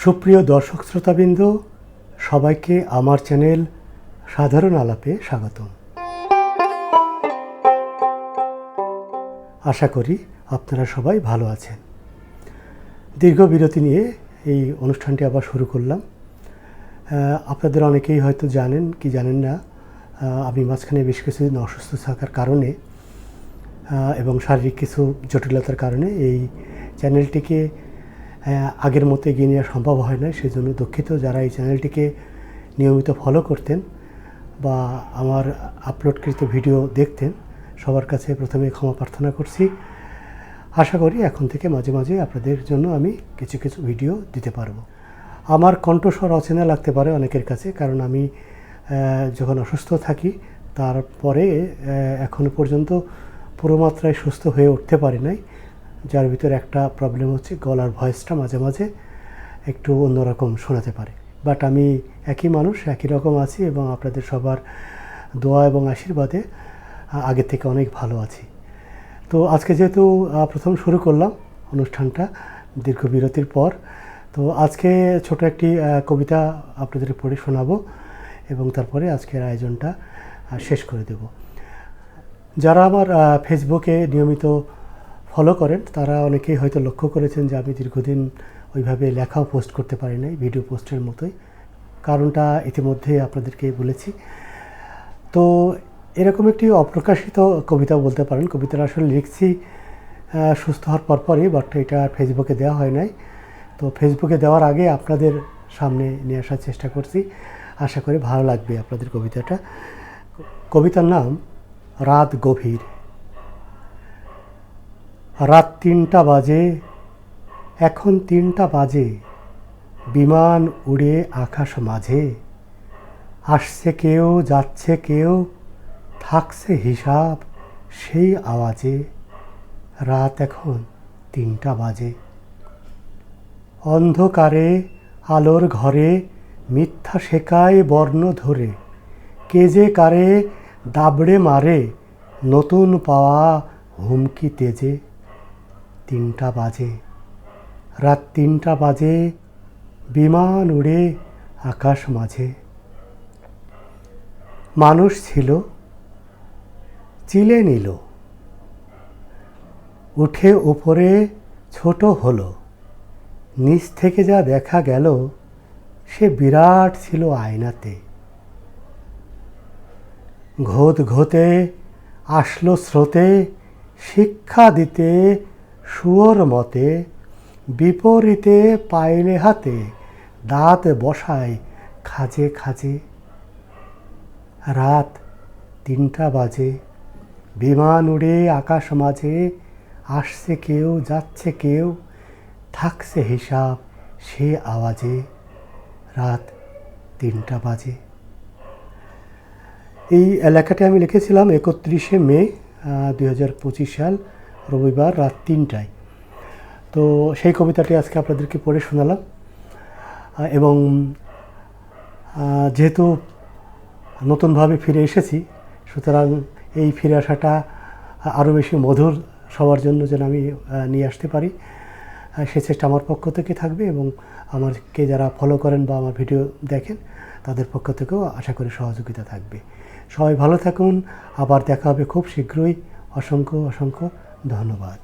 সুপ্রিয় দর্শক শ্রোতাবৃন্দ, সবাইকে আমার চ্যানেল সাধারণ আলাপে স্বাগতম। আশা করি আপনারা সবাই ভালো আছেন। দীর্ঘ বিরতি নিয়ে এই অনুষ্ঠানটি আবার শুরু করলাম। আপনাদের অনেকেই হয়তো জানেন কি জানেন না, আমি মাঝখানে বেশ কিছুদিন অসুস্থ থাকার কারণে এবং শারীরিক কিছু জটিলতার কারণে এই চ্যানেলটিকে আগের মতো এগিয়ে নেওয়া সম্ভব হয় না। সেই জন্য দুঃখিত। যারা এই চ্যানেলটিকে নিয়মিত ফলো করতেন বা আমার আপলোডকৃত ভিডিও দেখতেন, সবার কাছে প্রথমে ক্ষমা প্রার্থনা করছি। আশা করি এখন থেকে মাঝে মাঝে আপনাদের জন্য আমি কিছু কিছু ভিডিও দিতে পারবো। আমার কণ্ঠস্বর অচেনা লাগতে পারে অনেকের কাছে, কারণ আমি যখন অসুস্থ থাকি তারপরে এখনও পর্যন্ত পুরো মাত্রায় সুস্থ হয়ে উঠতে পারি নাই। যার ভিতরে একটা প্রবলেম হচ্ছে গলার ভয়েসটা মাঝে মাঝে একটু অন্যরকম শোনাতে পারে। বাট আমি একই মানুষ, একই রকম আছি এবং আপনাদের সবার দোয়া এবং আশীর্বাদে আগের থেকে অনেক ভালো আছি। তো আজকে যেহেতু প্রথম শুরু করলাম অনুষ্ঠানটা দীর্ঘ বিরতির পর, তো আজকে ছোট একটি কবিতা আপনাদের পড়ে শোনাবো এবং তারপরে আজকের আয়োজনটা শেষ করে দেব। যারা আমার ফেসবুকে নিয়মিত ফলো করেন তারা অনেকেই হয়তো লক্ষ্য করেছেন যে আমি দীর্ঘদিন ওইভাবে লেখাও পোস্ট করতে পারি নাই, ভিডিও পোস্টের মতোই। কারণটা ইতিমধ্যে আপনাদেরকে বলেছি। তো এরকম একটি অপ্রকাশিত কবিতা বলতে পারেন। কবিতাটা আসলে লিখছি সুস্থ হওয়ার পরপরই, বাট এটা ফেসবুকে দেওয়া হয় নাই। তো ফেসবুকে দেওয়ার আগে আপনাদের সামনে নিয়ে আসার চেষ্টা করছি। আশা করি ভালো লাগবে আপনাদের কবিতাটা। কবিতার নাম রাত গভীর। রাত ৩টা বাজে, এখন ৩টা বাজে, বিমান উড়ে আকাশ মাঝে। আসছে কেউ, যাচ্ছে কেউ, থাকছে হিসাব সেই আওয়াজে। রাত এখন ৩টা বাজে। অন্ধকারে আলোর ঘরে মিথ্যা শেখায় বর্ণ ধরে। কে যে কারে দাবড়ে মারে, নতুন পাওয়া হুমকি তেজে। ৩টা বাজে, রাত ৩টা বাজে, বিমান উড়ে আকাশ মাঝে। মানুষ ছিল, চিলে নিল, উঠে উপরে ছোট হলো। নিচ থেকে যা দেখা গেল সে বিরাট ছিল আয়নাতে। ঘোত ঘোতে আসলো স্রোতে শিক্ষা দিতে শুয়োর মতে। বিপরীতে পাইলে হাতে দাঁত বসায় খাজে খাজে। রাত ৩টা বাজে, বিমান উড়ে আকাশ মাঝে। আসছে কেউ, যাচ্ছে কেউ, থাকছে হিসাব সে আওয়াজে। রাত ৩টা বাজে। এই লেখাটি আমি লিখেছিলাম ৩১শে মে ২০২৫ সাল রবিবার রাত ৩টায়। তো সেই কবিতাটি আজকে আপনাদেরকে পড়ে শোনালাম। এবং যেহেতু নতুনভাবে ফিরে এসেছি, সুতরাং এই ফিরে আসাটা আরও বেশি মধুর সবার জন্য যেন আমি নিয়ে আসতে পারি, সে চেষ্টা আমার পক্ষ থেকে থাকবে। এবং আমাকে যারা ফলো করেন বা আমার ভিডিও দেখেন তাদের পক্ষ থেকেও আশা করি সহযোগিতা থাকবে। সবাই ভালো থাকুন। আবার দেখা হবে খুব শীঘ্রই। অসংখ্য অসংখ্য ধন্যবাদ।